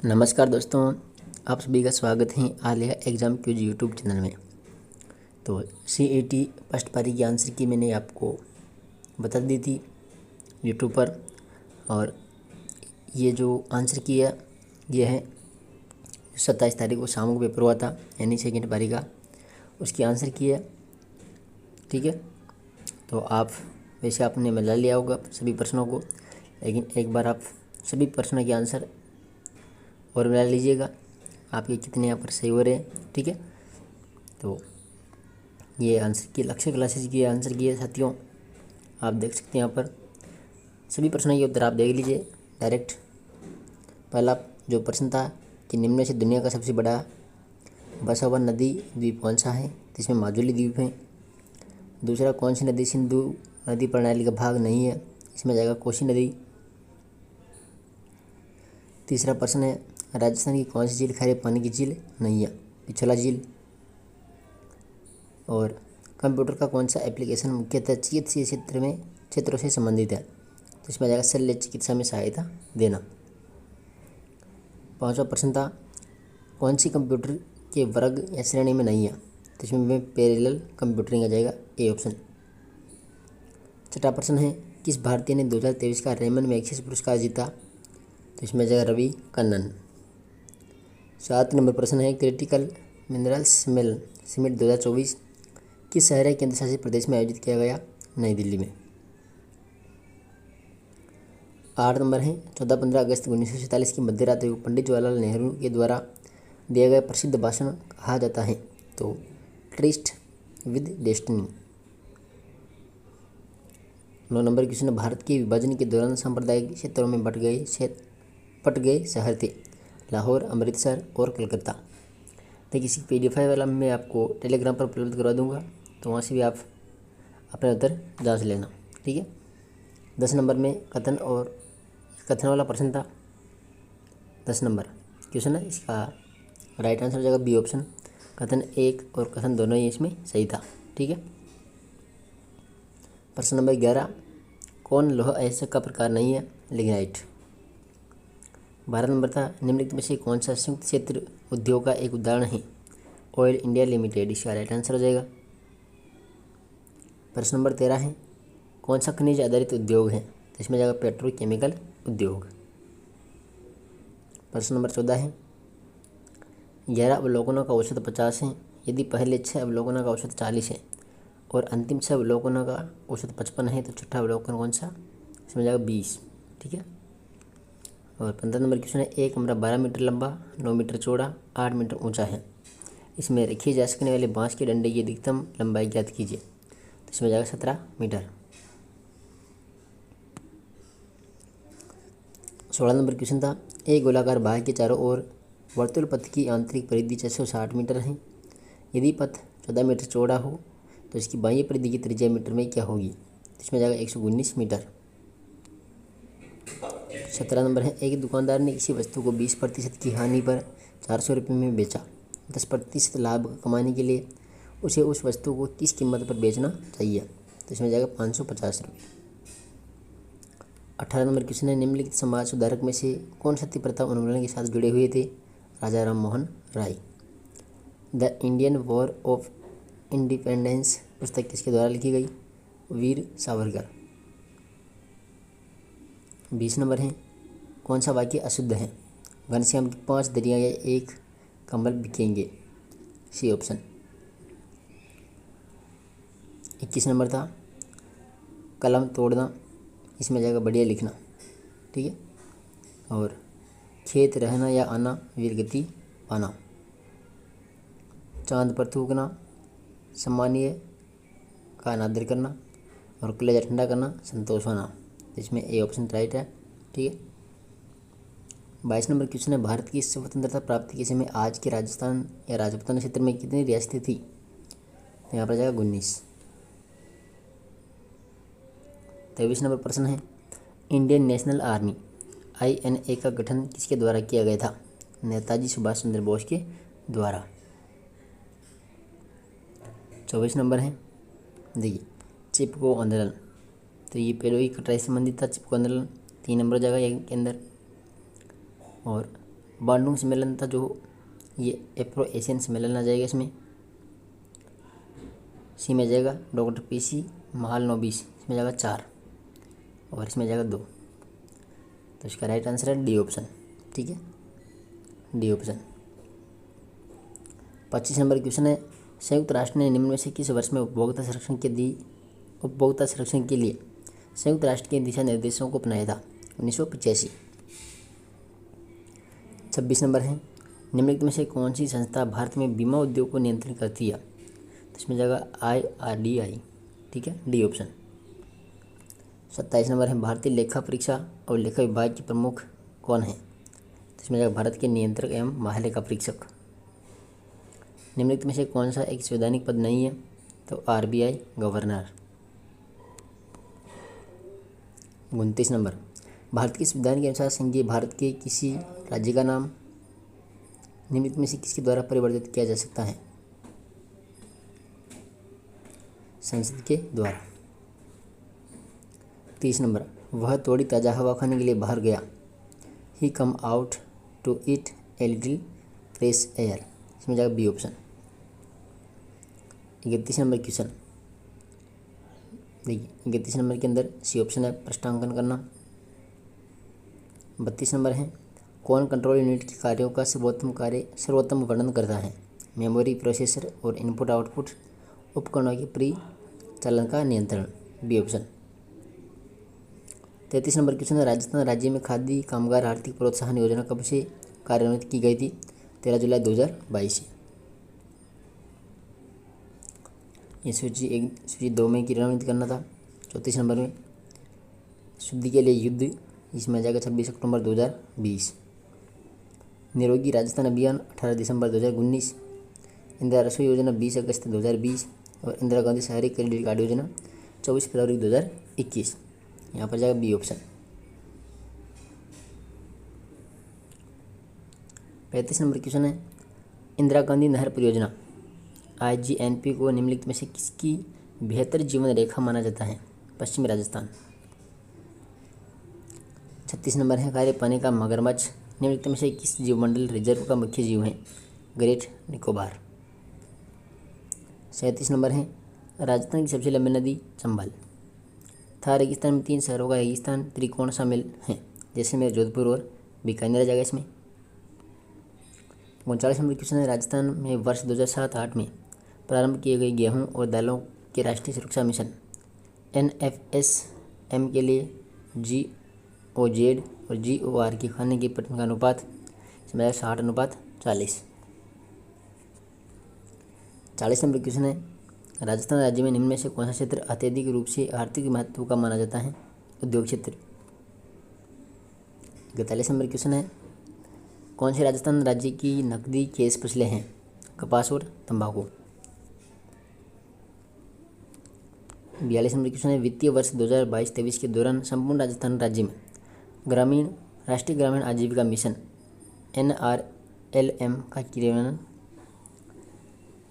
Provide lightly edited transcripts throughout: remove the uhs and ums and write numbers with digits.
नमस्कार दोस्तों, आप सभी का स्वागत है Aaliya exam cues YouTube channel में। तो CET फर्स्ट पारी की आंसर की मैंने आपको बता दी थी यूट्यूब पर, और ये जो आंसर की है ये है 27 तारीख को शाम को पेपर हुआ था, यानी सेकेंड पारी का, उसकी आंसर की है। ठीक है, तो आप वैसे आपने मिला लिया होगा सभी प्रश्नों को, लेकिन एक बार आप सभी प्रश्नों के आंसर और मिला लीजिएगा आपके कितने यहाँ पर सही हो रहे हैं। ठीक है, तो ये आंसर की लक्ष्य क्लासेस की आंसर की है साथियों, आप देख सकते हैं यहाँ पर सभी प्रश्नों के उत्तर आप देख लीजिए डायरेक्ट। पहला जो प्रश्न था कि निम्न में से दुनिया का सबसे बड़ा बसा हुआ नदी द्वीप कौन सा है, जिसमें माजुली द्वीप है। दूसरा, कौन सी नदी सिंधु नदी प्रणाली का भाग नहीं है, इसमें जाएगा कोसी नदी। तीसरा प्रश्न है, राजस्थान की कौन सी झील खारे पानी की झील नहीं है, पिछला झील। और कंप्यूटर का कौन सा एप्लीकेशन मुख्यतः चिकित्सीय क्षेत्रों से संबंधित है, तो इसमें जाएगा शल्य चिकित्सा में सहायता देना। पांचवा प्रश्न था, कौन सी कंप्यूटर के वर्ग या श्रेणी में नहीं है, तो इसमें पैरेलल कंप्यूटरिंग आ जाएगा, ए ऑप्शन। छठा प्रश्न है, किस भारतीय ने 2023 का रेमन मैग्सेसे पुरस्कार जीता, तो इसमें जाएगा रवि कन्नन। 7 नंबर प्रश्न है, क्रिटिकल मिनरल्स समिट 2024 किस शहर या केंद्र शासित प्रदेश में आयोजित किया गया, नई दिल्ली में। 8 नंबर है, 14-15 अगस्त 1947 की मध्य रात्रि को पंडित जवाहरलाल नेहरू के द्वारा दिया गया प्रसिद्ध भाषण कहा जाता है, तो tourist with destiny. 9 number question है, भारत के विभाजन के दौरान सांप्रदायिक क्षेत्रों में बट गए शहर थे, लाहौर, अमृतसर और कलकत्ता। देखिए, इसी PDF वाला मैं आपको टेलीग्राम पर उपलब्ध करवा दूंगा, तो वहाँ से भी आप अपने उत्तर जांच लेना। ठीक है, 10 नंबर में कथन वाला प्रश्न था। 10 नंबर क्वेश्चन है, इसका राइट आंसर हो जाएगा बी ऑप्शन। कथन 1 और कथन दोनों ही इसमें सही था। ठीक है, प्रश्न नंबर 11, कौन लौह अयस्क का प्रकार नहीं है, लिग्नाइट। 12 नंबर था, निम्नलिखित में से कौन सा संयुक्त क्षेत्र उद्योग का एक उदाहरण है, ऑयल इंडिया लिमिटेड, इसका राइट आंसर हो जाएगा। प्रश्न नंबर 13 है, कौन सा खनिज आधारित उद्योग है, तो इसमें जाएगा पेट्रोकेमिकल उद्योग। प्रश्न नंबर 14 है, 11 अवलोकनों का औसत 50 है, यदि पहले 6 अवलोकनों का औसत 40 है और अंतिम 6 अवलोकनों का औसत 55 है, तो छठा अवलोकन कौन सा, इसमें जाएगा 20। ठीक है, और 15 नंबर क्वेश्चन है, एक कमरा 12 मीटर लंबा, 9 मीटर चौड़ा, 8 मीटर ऊंचा है, इसमें रखे जा सकने वाले बांस के डंडे की अधिकतम लंबाई ज्ञात कीजिए, तो इसमें जाएगा 17 मीटर। 16 नंबर क्वेश्चन था, एक गोलाकार भाग के चारों ओर वर्तुल पथ की आंतरिक परिधि 660 मीटर है, यदि पथ 14 मीटर चौड़ा हो तो इसकी बाह्य परिधि की त्रिज्या मीटर में क्या होगी, तो इसमें जाएगा 119 मीटर। 17 नंबर है, एक दुकानदार ने किसी वस्तु को 20% की हानि पर 400 रुपये में बेचा, 10% लाभ कमाने के लिए उसे उस वस्तु को किस कीमत पर बेचना चाहिए, तो इसमें जाएगा 550 रुपये। 18 नंबर क्वेश्चन है, निम्नलिखित समाज सुधारक में से कौन सती प्रथा उन्मूलन के साथ जुड़े हुए थे, Raja Ram Mohan Roy. The Indian war of independence पुस्तक किसके द्वारा लिखी गई, वीर सावरकर। 20 नंबर है, कौन सा वाक्य अशुद्ध है, घनश्याम की 5 दरिया या एक कमल बिकेंगे, सी ऑप्शन। 21 नंबर था, कलम तोड़ना, इसमें जाएगा बढ़िया लिखना। ठीक है, और खेत रहना या आना, वीरगति पाना। चांद पर थूकना, सम्मानीय का अनादर करना, और कलेजा ठंडा करना, संतोष होना, इसमें ए ऑप्शन राइट है। ठीक है, 22 नंबर क्वेश्चन है, भारत की स्वतंत्रता प्राप्ति के समय आज के राजस्थान या राजपूताना क्षेत्र में कितनी रियासतें थी, तो यहाँ पर जाएगा 19। 23 नंबर प्रश्न है, इंडियन नेशनल आर्मी INA का गठन किसके द्वारा किया गया था, नेताजी सुभाष चंद्र बोस के द्वारा। 24 नंबर है, देखिए चिपको आंदोलन, तो ये पेड़ों की कटाई से संबंधित था चिपको आंदोलन, 3 नंबर जगह के अंदर। और बांडुंग सम्मेलन था जो, ये एफ्रो एशियन सम्मेलन आ जाएगा इसमें। सी में जाएगा डॉक्टर पीसी महालनोबिस, इसमें जाएगा 4 और इसमें जाएगा 2। तो इसका राइट आंसर है डी ऑप्शन। ठीक है, डी ऑप्शन। 25 नंबर क्वेश्चन है, संयुक्त राष्ट्र ने निम्न में से किस वर्ष में उपभोक्ता संरक्षण के लिए संयुक्त राष्ट्र के दिशा निर्देशों को अपनाया था? 1985। 26 नंबर है, निम्नलिखित में से कौन सी संस्था भारत में बीमा उद्योग को नियंत्रित करती है? तो इसमें जाएगा IRDAI। ठीक है, डी ऑप्शन। 27 नंबर है, भारतीय लेखा परीक्षा और लेखा विभाग के प्रमुख कौन है? तो इसमें जाएगा भारत के नियंत्रक एवं महालेखा परीक्षक। निम्नलिखित में से कौन सा एक संवैधानिक पद नहीं है? तो RBI गवर्नर। 29 नंबर, भारत के संविधान के अनुसार संघीय भारत के किसी राज्य का नाम निम्नलिखित में से किसके द्वारा परिवर्तित किया जा सकता है? संसद के द्वारा। 30 नंबर, वह थोड़ी ताज़ा हवा खाने के लिए बाहर गया। He came out to eat a little fresh air, इसमें जाएगा बी ऑप्शन। 31 नंबर क्वेश्चन देखिए, 31 नंबर के अंदर सी ऑप्शन है प्रश्नांकन करना। 32 नंबर है, कौन कंट्रोल यूनिट के कार्यों का सर्वोत्तम वर्णन करता है? मेमोरी, प्रोसेसर और इनपुट आउटपुट उपकरणों के परिचालन का नियंत्रण, बी ऑप्शन। 33 नंबर क्वेश्चन है, राजस्थान राज्य में खादी कामगार आर्थिक प्रोत्साहन योजना कब से कार्यान्वित की गई थी? 13 जुलाई 2022 से। ये सूची 2 में क्रियान्वित करना था। 34 नंबर में, शुद्धि के लिए युद्ध, इसमें आ जाएगा 26 अक्टूबर 2020। निरोगी राजस्थान अभियान 18 दिसंबर 2019। इंदिरा रसोई योजना 20 अगस्त 2020 और इंदिरा गांधी शहरी क्रेडिट कार्ड योजना 24 फरवरी 2021। यहाँ पर जाएगा बी ऑप्शन। 35 नंबर क्वेश्चन है, इंदिरा गांधी नहर परियोजना IGNP को निम्नलिखित में से किसकी बेहतर जीवन रेखा माना जाता है? पश्चिमी राजस्थान। 36 नंबर है, खारे पानी का मगरमच्छ निम्नलिखित में से किस जीवमंडल रिजर्व का मुख्य जीव है? ग्रेट निकोबार। 37 नंबर है, राजस्थान की सबसे लंबी नदी चंबल। थार रेगिस्तान में 3 शहरों का रेगिस्तान त्रिकोण शामिल हैं, जैसलमेर, जोधपुर और बीकानेर आ जाएगा इसमें। 39 नंबर क्वेश्चन है, राजस्थान में वर्ष 2007-08 में प्रारंभ किए गए गेहूं और दालों के राष्ट्रीय सुरक्षा मिशन NFSM के लिए GOZ और GOR के खाने के पटवन का अनुपात, इसमें 60:40। 40 नंबर क्वेश्चन है, राजस्थान राज्य में निम्न में से कौन सा क्षेत्र अत्यधिक रूप से आर्थिक महत्व का माना जाता है? उद्योग क्षेत्र। 41 नंबर क्वेश्चन है, कौन से राजस्थान राज्य की नकदी केस फसलें हैं? कपास और तंबाकू। 42 नंबर क्वेश्चन है, वित्तीय वर्ष 2022-23 के दौरान संपूर्ण राजस्थान राज्य में राष्ट्रीय ग्रामीण आजीविका मिशन NRLM का क्रियान्वयन,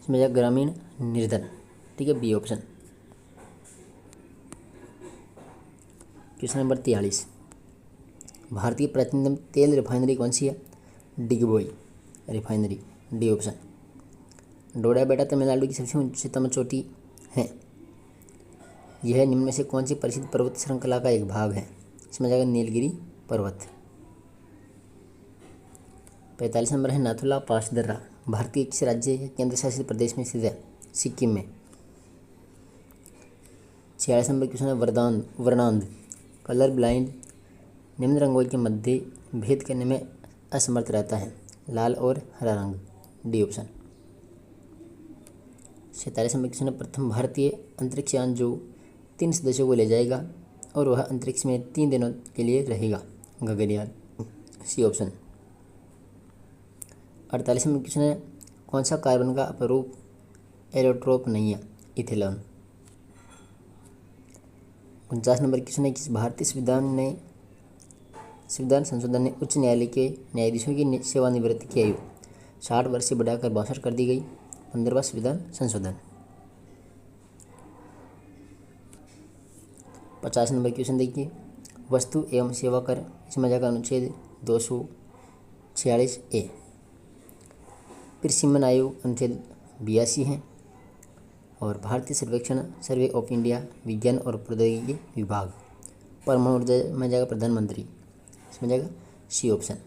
इसमें जाएगा ग्रामीण निर्धन। ठीक है, बी ऑप्शन। क्वेश्चन नंबर 43, भारतीय प्राचीनतम तेल रिफाइनरी कौन सी है? Digboi refinery, D option. Doda Betta Tamil Nadu की सबसे उच्चतम चोटी है। यह निम्न में से कौन सी प्रसिद्ध पर्वत श्रृंखला का एक भाग है? इसमें जाएगा नीलगिरी पर्वत। 45 नंबर है, नाथुला पास दर्रा भारतीय किस राज्य या केंद्र शासित प्रदेश में स्थित है? सिक्किम में। 46 नंबर क्वेश्चन है, वर्णांध कलर ब्लाइंड निम्न रंगों के मध्य भेद करने में असमर्थ रहता है? लाल और हरा रंग, डी ऑप्शन। 47 नंबर क्वेश्चन है, प्रथम भारतीय अंतरिक्ष यान जो 3 सदस्यों को ले जाएगा और वह अंतरिक्ष में 3 दिनों के लिए रहेगा? Gaganyaan, C option. 48 number question है, कौन सा कार्बन का अपरूप एलोट्रोप नहीं है? इथेनॉल। 49 नंबर क्वेश्चन है, किस भारतीय संविधान संशोधन ने उच्च न्यायालय के न्यायाधीशों की सेवानिवृत्ति की आयु 60 वर्ष से बढ़ाकर 62 कर दी गई? 15वां संविधान संशोधन। 50 नंबर क्वेश्चन देखिए, वस्तु एवं सेवा कर, इसमें जाकर अनुच्छेद 46A। परिसीमन आयोग अनुच्छेद 82 है। और भारतीय सर्वेक्षण सर्वे ऑफ इंडिया विज्ञान और प्रौद्योगिकी विभाग। परमाणु ऊर्जा में जाएगा प्रधानमंत्री, इसमें जाएगा सी ऑप्शन।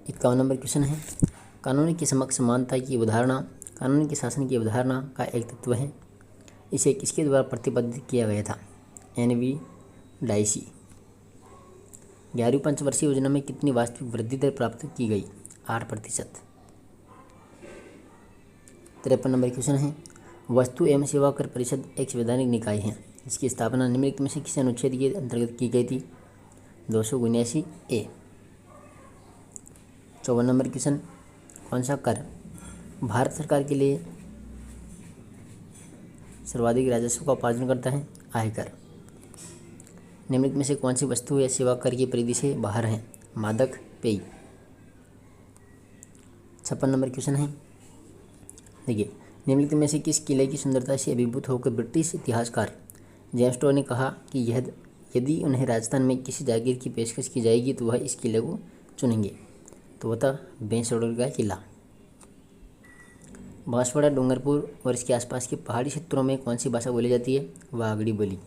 इक्यावन नंबर क्वेश्चन है, कानून के समक्ष समानता की अवधारणा कानून के शासन की अवधारणा का एक तत्व है। इसे किसके द्वारा प्रतिपादित किया गया था? NV dicey. 11वीं पंचवर्षीय योजना में कितनी वास्तविक वृद्धि दर प्राप्त की गई? 8%। 53 नंबर क्वेश्चन है, वस्तु एवं सेवा कर परिषद एक संवैधानिक निकाय है जिसकी स्थापना निम्नलिखित में से किस अनुच्छेद के अंतर्गत की गई थी? 279A। 54 नंबर क्वेश्चन, कौन सा कर भारत सरकार के लिए सर्वाधिक राजस्व का उपार्जन करता है? आयकर। निम्नलिखित में से कौन सी वस्तु या सेवा कर की परिधि से बाहर है? मादक पेय। 56 नंबर क्वेश्चन है, देखिए, निम्नलिखित में से किस किले की सुंदरता से अभिभूत होकर ब्रिटिश इतिहासकार जेम्स टॉ ने कहा कि यदि उन्हें राजस्थान में किसी जागीर की पेशकश की जाएगी तो वह इस किले को चुनेंगे? तो वह था बेंसोड़ का किला। बांसवाड़ा, डूंगरपुर और इसके आसपास के पहाड़ी क्षेत्रों में कौन सी भाषा बोली जाती है? वागड़ी बोली।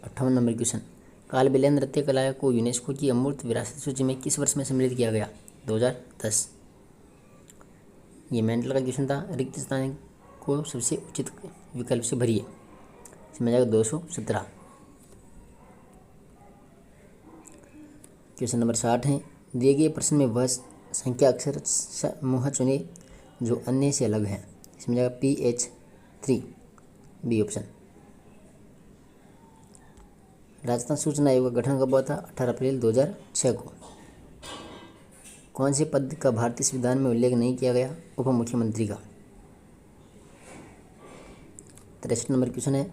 58 नंबर क्वेश्चन, कालबेलिया नृत्य कला को यूनेस्को की अमूर्त विरासत सूची में किस वर्ष में सम्मिलित किया गया? 2010। ये मेंटल का क्वेश्चन था। रिक्त स्थान को सबसे उचित विकल्प से भरिए, इसमें जाएगा 217। क्वेश्चन नंबर 60 है, दिए गए प्रश्न में वह संख्या अक्षर समूह चुने जो अन्य से अलग है, इसमें जाएगा PH3, बी ऑप्शन। राजस्थान सूचना आयोग का गठन कब हुआ था? 18 अप्रैल 2006 को। कौन से पद का भारतीय संविधान में उल्लेख नहीं किया गया? उप मुख्यमंत्री का। 63 नंबर क्वेश्चन है,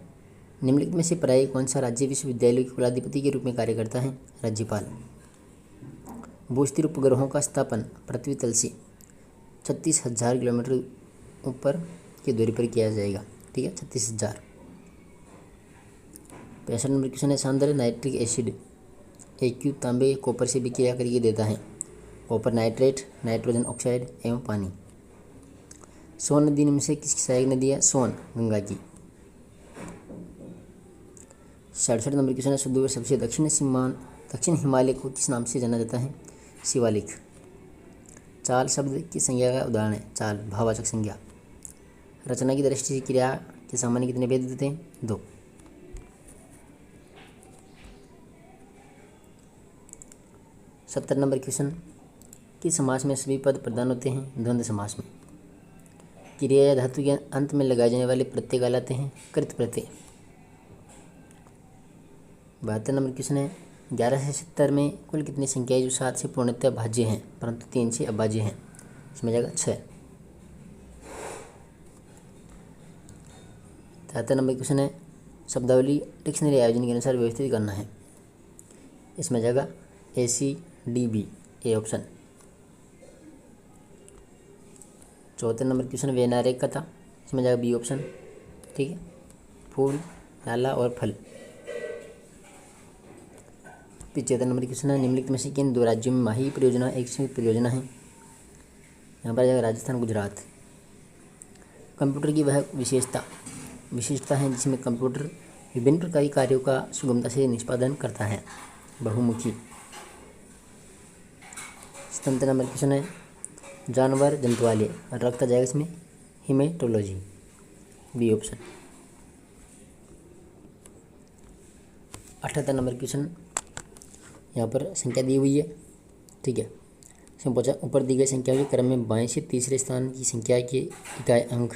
निम्नलिखित में से प्राय कौन सा राज्य विश्वविद्यालय के कुलाधिपति के रूप में कार्य करता है? राज्यपाल। भूस्थिर उपग्रहों का स्थापन पृथ्वी तल से 36,000 किलोमीटर ऊपर की दूरी पर किया जाएगा, ठीक है, 36,000। 65 नंबर क्वेश्चन है, सांद्र नाइट्रिक एसिड AQ तांबे कॉपर से विक्रिया करके देता है? कॉपर नाइट्रेट, नाइट्रोजन ऑक्साइड एवं पानी। सोन नदी में से किसकी सहायक नदी है? सोन, गंगा की। 67 नंबर क्वेश्चन है, सुदूर सबसे दक्षिण हिमालय को किस नाम से जाना जाता है? शिवालिक। चाल शब्द की संज्ञा का उदाहरण है? चाल, भाववाचक संज्ञा। रचना की दृष्टि से क्रिया के सामान्य कितने भेद देते हैं? 2। 70 नंबर क्वेश्चन, किस समास में सभी पद प्रधान होते हैं? द्वंद्व समास में। क्रिया या धातु के अंत में लगाए जाने वाले प्रत्यय कहलाते हैं कृत प्रत्यय। 72 नंबर क्वेश्चन है, 11 से 70 में कुल कितनी संख्याएं जो 7 से पूर्णतः भाज्य हैं परंतु 3 से अभाज्य हैं? इसमें जाएगा 6। 73 नंबर क्वेश्चन है, शब्दावली डिक्शनरी आयोजन के अनुसार व्यवस्थित करना है? इसमें जाएगा ACDB, A option. 74 number question, वैनारेक था, इसमें जाएगा बी ऑप्शन, ठीक है, फूल, नाला और फल। 75 नंबर क्वेश्चन है, निम्नलिखित में से किन 2 राज्यों में माही परियोजना एक संयुक्त परियोजना है? यहाँ पर जाएगा राजस्थान, गुजरात। कंप्यूटर की वह विशेषता है जिसमें कंप्यूटर विभिन्न प्रकार के कार्यों का सुगमता से निष्पादन करता है? बहुमुखी। 77 नंबर क्वेश्चन है, जानवर जंतुआलय रखता जाएगा इसमें? Haematology, B option. 78 number question, यहाँ पर संख्या दी हुई है, ठीक है, इसमें पूछा ऊपर दी गई संख्या के क्रम में बाएं से तीसरे स्थान की संख्या के इकाई अंक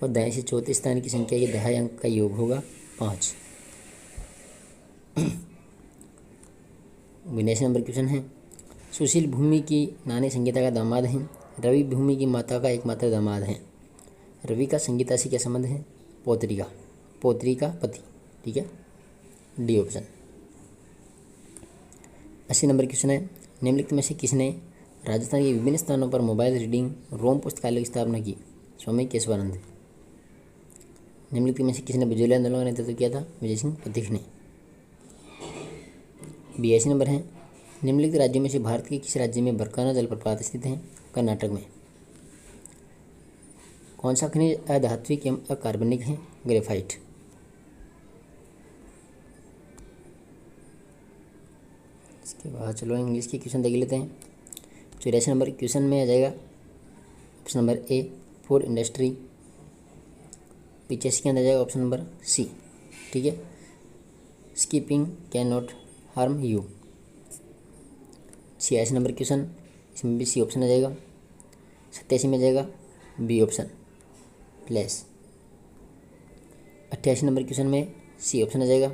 और दाएं से चौथे स्थान की संख्या के दहाई अंक का योग होगा 5। 79 नंबर क्वेश्चन है, सुशील भूमि की नानी संगीता का दामाद है? रवि भूमि की माता का एकमात्र दामाद है? रवि का संगीता से क्या संबंध है? पौत्री का पति, ठीक है, डी ऑप्शन। 80 नंबर क्वेश्चन है, निम्नलिखित में से किसने राजस्थान के विभिन्न स्थानों पर मोबाइल रीडिंग रोम पुस्तकालय की स्थापना की? स्वामी केशवानंद। निम्नलिखित में से किसने बिजली आंदोलन का नेतृत्व किया था? विजय सिंह पथिक ने। 82 नंबर है, निम्नलिखित राज्यों में से भारत के किस राज्य में बरकाना जलप्रपात स्थित है? कर्नाटक में। कौन सा खनिज अधात्विक एवं अकार्बनिक है? ग्रेफाइट। इसके बाद चलो इंग्लिश के क्वेश्चन देख लेते हैं। 84 नंबर क्वेश्चन में आ जाएगा option number A food industry. 85 के अंदर जाएगा ऑप्शन नंबर सी। ठीक है, skipping can not harm you. 86 number question, इसमें भी सी ऑप्शन आ जाएगा। 87 में जाएगा B option place. 88 number question में सी ऑप्शन आ जाएगा।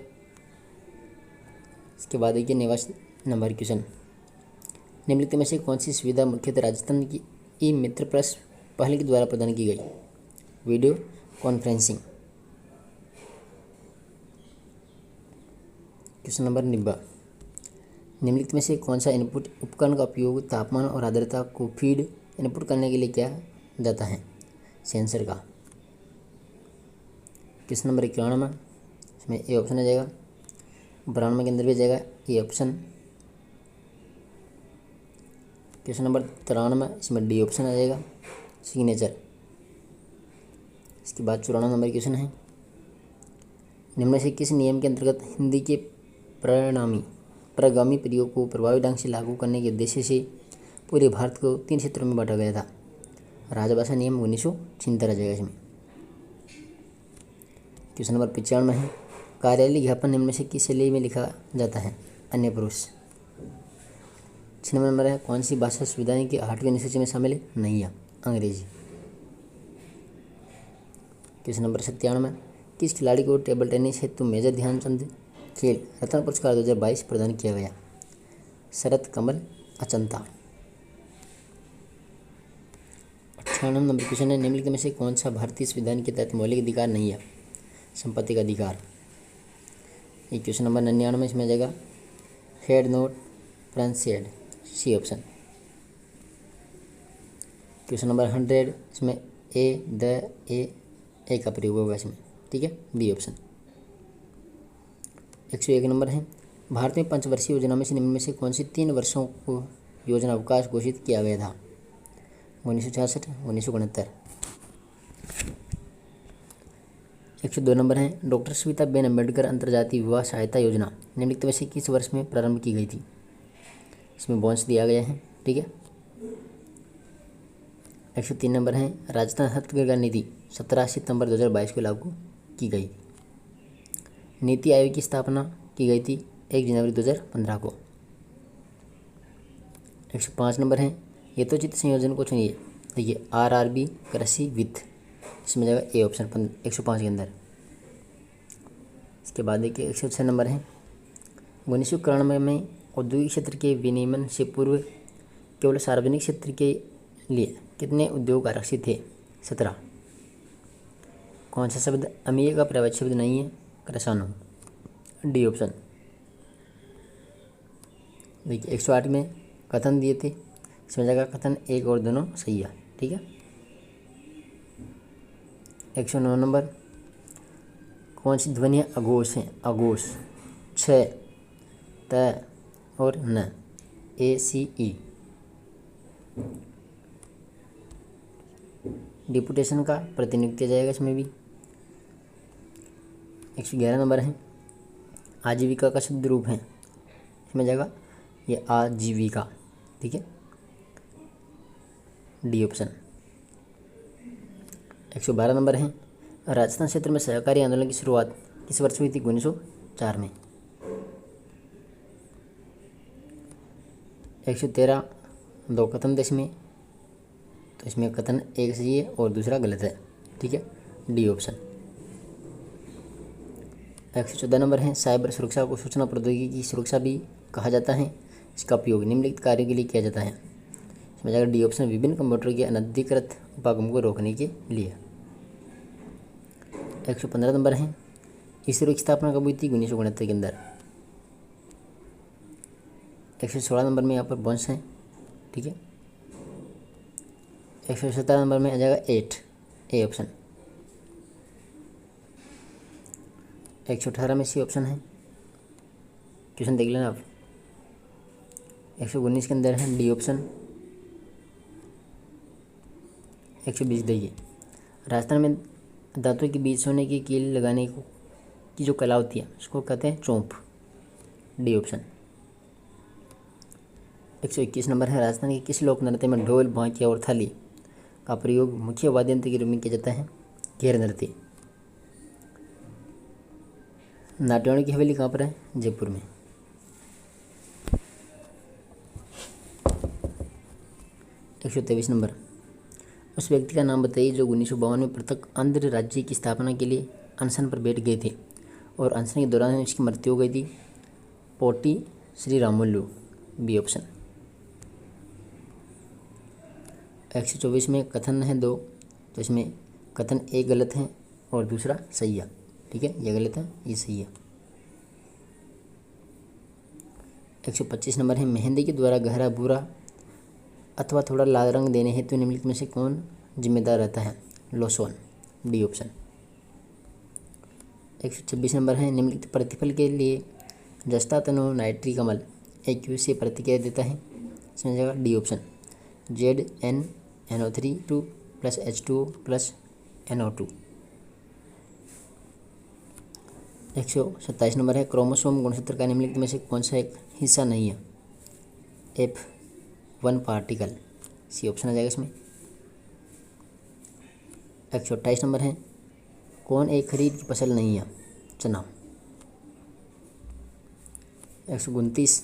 इसके बाद देखिए 89 नंबर क्वेश्चन, निम्नलिखित में से कौन सी सुविधा मुख्यतः राजस्थान की ई मित्र प्लस पहल के द्वारा प्रदान की गई? Video conferencing. क्वेश्चन नंबर 90, निम्नलिखित में से कौन सा इनपुट उपकरण का उपयोग तापमान और आर्द्रता को फीड इनपुट करने के लिए किया जाता है? सेंसर का। क्वेश्चन नंबर 91, इसमें ए ऑप्शन आ जाएगा। 92 के अंदर भी आ जाएगा ए ऑप्शन। क्वेश्चन नंबर 93, इसमें डी ऑप्शन आ जाएगा सिग्नेचर। इसके बाद 94 नंबर क्वेश्चन है, निम्न में से किस नियम के अंतर्गत हिंदी के प्रगामी प्रयोग को प्रभावी ढंग से लागू करने के उद्देश्य से पूरे भारत को 3 क्षेत्रों में बांटा गया था? राजभाषा नियम 1976 आ जाएगा इसमें। क्वेश्चन नंबर 95 है, कार्यालय ज्ञापन निम्न में से किस शैली में लिखा जाता है? अन्य पुरुष। 6 नंबर है, कौन सी भाषा संविधान की 8वीं अनुसूची में शामिल है? नहीं है, अंग्रेजी। क्वेश्चन नंबर 97, किस खिलाड़ी को टेबल टेनिस हेतु मेजर ध्यानचंद खेल रत्न पुरस्कार 2022 प्रदान किया गया? शरत कमल अचंता। 98 नंबर क्वेश्चन है, निम्नलिखित में से कौन सा भारतीय संविधान के तहत मौलिक अधिकार नहीं है? संपत्ति का अधिकार। ये क्वेश्चन नंबर 99 में इसमें आ जाएगा हेड नोट फ्रांसेड, सी ऑप्शन। क्वेश्चन नंबर 100, इसमें ए का प्रयोग होगा इसमें। ठीक है, बी ऑप्शन। 101 नंबर है, भारत में पंचवर्षीय योजना में से निम्न में से कौन सी 3 वर्षों को योजना अवकाश घोषित किया गया था? 1966, 1969। 102 नंबर है, डॉक्टर सविता बेन अम्बेडकर अंतर्जातीय विवाह सहायता योजना निम्नलिखित में से किस वर्ष में प्रारंभ की गई थी? इसमें बॉन्स दिया गया है। ठीक है, 103 नंबर है, राजस्थान हस्तकरघा नीति 17 सितंबर 2022 को लागू की गई। नीति आयोग की स्थापना की गई थी 1 जनवरी 2015 को। 105 नंबर है, यथोचित संयोजन को चुनिए। देखिए RRB कृषि वित्त, इसमें जाएगा ए ऑप्शन 105 के अंदर। इसके बाद देखिए 106 नंबर है, 1991 में औद्योगिक क्षेत्र के विनियमन से पूर्व केवल सार्वजनिक क्षेत्र के लिए कितने उद्योग आरक्षित थे? 17। कौन सा शब्द अमीय का पर्यायवाची शब्द नहीं है? कृषाणु, डी ऑप्शन। देखिए 108 में कथन दिए थे, इसमें जाएगा कथन 1 और दोनों सही है। ठीक है, 109 नंबर, कौन सी ध्वनियाँ अघोष हैं? अघोष, छ, त और न, ACE। डिपुटेशन का प्रतिनिधित्व किया जाएगा इसमें भी। 111 नंबर है, आजीविका का शब्द रूप है, इसमें जाएगा ये आजीविका। ठीक है, डी ऑप्शन। 112 नंबर है, राजस्थान क्षेत्र में सहकारी आंदोलन की शुरुआत किस वर्ष हुई थी? 1904 में। 113, 2 कथन थे इसमें, तो इसमें कथन 1 सही है और दूसरा गलत है। ठीक है, डी ऑप्शन। 114 नंबर है, साइबर सुरक्षा को सूचना प्रौद्योगिकी की सुरक्षा भी कहा जाता है। इसका उपयोग निम्नलिखित कार्यों के लिए किया जाता है। इसमें जाएगा डी ऑप्शन, विभिन्न कंप्यूटर के अनधिकृत उपागम को रोकने के लिए। 115 नंबर है, इसरो की स्थापना कब हुई थी? 1969 के अंदर। 116 नंबर में यहाँ पर वंश है। ठीक है, 117 नंबर में आ जाएगा 8, ए ऑप्शन। 118 में सी ऑप्शन है। क्वेश्चन देख लेना आप। 119 के अंदर है डी ऑप्शन। 120 देखिए, राजस्थान में दांतों के बीच सोने की कील लगाने की जो कला होती है उसको कहते हैं चोंप, डी ऑप्शन। 121 नंबर है, राजस्थान के किस लोक नृत्य में ढोल, बांकिया और थाली का प्रयोग मुख्य वाद्य यंत्र के रूप में किया जाता है? घेर नृत्य। नाट्यवाणी की हवेली कहाँ पर है? जयपुर में। 123 नंबर, उस व्यक्ति का नाम बताइए जो 1952 में पृथक आंध्र राज्य की स्थापना के लिए अनशन पर बैठ गए थे और अनशन के दौरान उसकी मृत्यु हो गई थी। पोटी श्री रामुलु, बी ऑप्शन। 124 में कथन है दो, तो इसमें कथन एक गलत है और दूसरा सही है। ठीक है, ये गलत है, ये सही है। 125 नंबर है, मेहंदी के द्वारा गहरा भूरा अथवा थोड़ा लाल रंग देने हेतु निम्नलिखित में से कौन जिम्मेदार रहता है? लोसोन, डी ऑप्शन। 126 नंबर है, निम्नलिखित प्रतिफल के लिए जस्ता तनु नाइट्रिक अम्ल AQ से प्रतिक्रिया देता है? इसमें जाएगा D option. ZnNO3 plus H2O plus NO2। 127 number है, क्रोमोसोम गुणसूत्र का निम्नलिखित में से कौन सा एक हिस्सा नहीं है? F1 पार्टिकल, सी ऑप्शन आ जाएगा इसमें। 128 नंबर है, कौन एक खरीद की फसल नहीं है? चना। 129,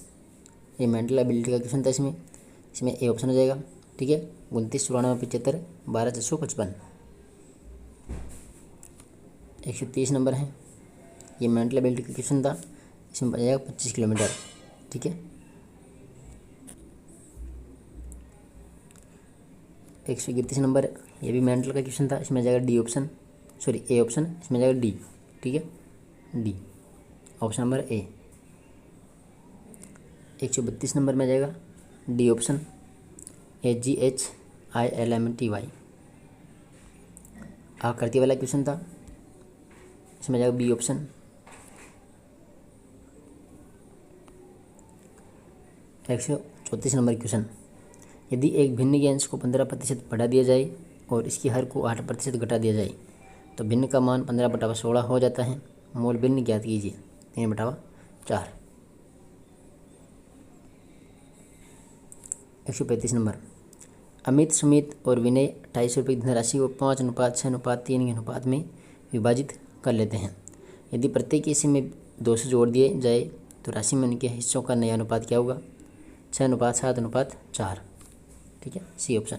ये मेंटल एबिलिटी का क्वेश्चन था। इसमें ए ऑप्शन हो जाएगा। ठीक है, 29 94 75 12 455। 130 नंबर है, ये मेंटल एबिलिटी का क्वेश्चन था। इसमें बन जाएगा 25 किलोमीटर। ठीक है, 131 नंबर, ये भी मेंटल का क्वेश्चन था। इसमें जाएगा D option, sorry A option, इसमें जाएगा डी। ठीक है, डी ऑप्शन नंबर ए। 132 नंबर में जाएगा डी ऑप्शन, AGHILMTY, आकृति वाला क्वेश्चन था। इसमें जाएगा बी ऑप्शन। 134 नंबर क्वेश्चन, यदि एक भिन्न के अंश को 15% बढ़ा दिया जाए और इसकी हर को 8% घटा दिया जाए तो भिन्न का मान 15/16 हो जाता है। मूल भिन्न ज्ञात कीजिए। 3/4। 135 नंबर, अमित, सुमित और विनय 250 रुपये की धनराशि को 5:6:3 के अनुपात में विभाजित कर लेते हैं। यदि प्रत्येक हिस्से में 200 जोड़ दिए जाए तो राशि में उनके हिस्सों का नया अनुपात क्या होगा? 6:7:4। ठीक है, सी ऑप्शन।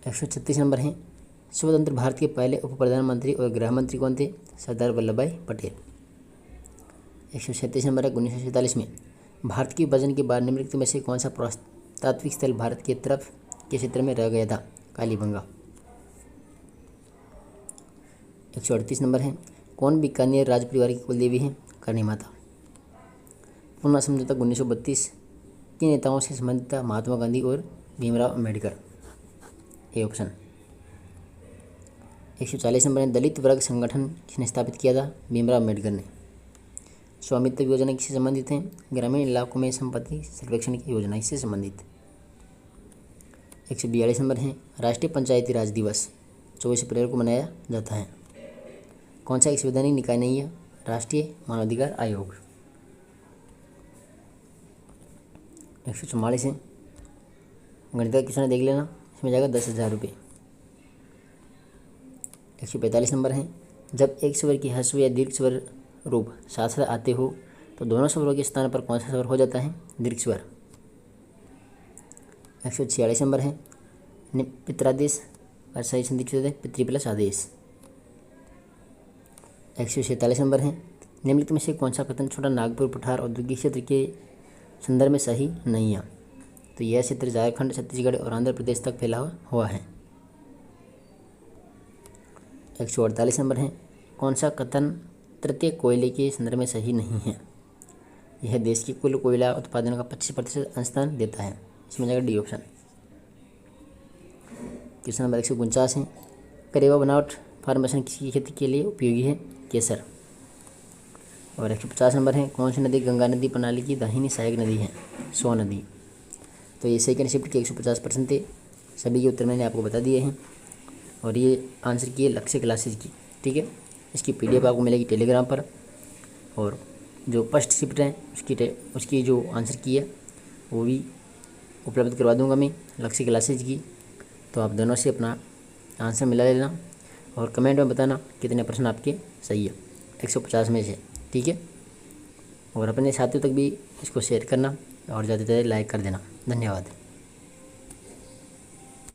136 नंबर है, स्वतंत्र भारत के पहले उप प्रधानमंत्री और गृह मंत्री कौन थे? सरदार वल्लभ भाई पटेल। 137 नंबर है, 1947 में भारत के विभाजन के बाद निम्नलिखित में से कौन सा पुरातात्विक स्थल भारत की तरफ के क्षेत्र में रह गया था? कालीबंगा। 138 नंबर है, कौन बीकानेर राज परिवार की कुलदेवी है? करणी माता। पूना समझौता 1932 के नेताओं से संबंधित था? महात्मा गांधी और Bhimrao Ambedkar, A option. 140 number है, दलित वर्ग संगठन किसने स्थापित किया था? भीमराव अम्बेडकर ने। स्वामित्व योजना किससे संबंधित है? ग्रामीण इलाकों में संपत्ति सर्वेक्षण की योजना इससे संबंधित। 142 नंबर है, राष्ट्रीय पंचायती राज दिवस 24 अप्रैल को मनाया जाता है। कौन सा एक संवैधानिक निकाय नहीं है? राष्ट्रीय मानवाधिकार आयोग। 144 है, गणित का क्वेश्चन देख लेना। इसमें जाएगा 10,000 रुपये। 145 नंबर है, जब एक स्वर की ह्रस्व या दीर्घ स्वर रूप साथ साथ आते हो तो दोनों स्वरों के स्थान पर कौन सा स्वर हो जाता है? दीर्घ स्वर। 146 नंबर है, पित्रादेश का सही संधि है पितृ प्लस आदेश। 147 नंबर है, निम्नलिखित में से कौन सा कथन छोटा नागपुर पठार औद्योगिक क्षेत्र के संदर्भ में सही नहीं है? तो यह क्षेत्र झारखंड, छत्तीसगढ़ और आंध्र प्रदेश तक फैला हुआ है। 148 नंबर है, कौन सा कथन तृतीय कोयले के संदर्भ में सही नहीं है? यह देश की कुल कोयला उत्पादन का 25% अंशदान देता है। इसमें जाएगा डी ऑप्शन। क्वेश्चन नंबर 149 है, करेवा बनावट फार्मेशन किसकी खेती के लिए उपयोगी है? केसर। और 150 नंबर है, कौन सी नदी गंगा नदी प्रणाली की दाहिनी सहायक नदी है? सोन नदी। तो ये सेकंड शिफ्ट के 150% थे। सभी के उत्तर मैंने आपको बता दिए हैं और ये आंसर की है लक्ष्य क्लासेज की। ठीक है, इसकी PDF आपको मिलेगी टेलीग्राम पर। और जो फर्स्ट शिफ्ट है उसकी जो आंसर की है वो भी उपलब्ध करवा दूंगा मैं लक्ष्य क्लासेज की। तो आप दोनों से अपना आंसर मिला लेना और कमेंट में बताना कितने प्रश्न आपके सही है 150 में से। ठीक है, और अपने साथियों तक भी इसको शेयर करना और ज़्यादा से ज़्यादा लाइक कर देना। धन्यवाद।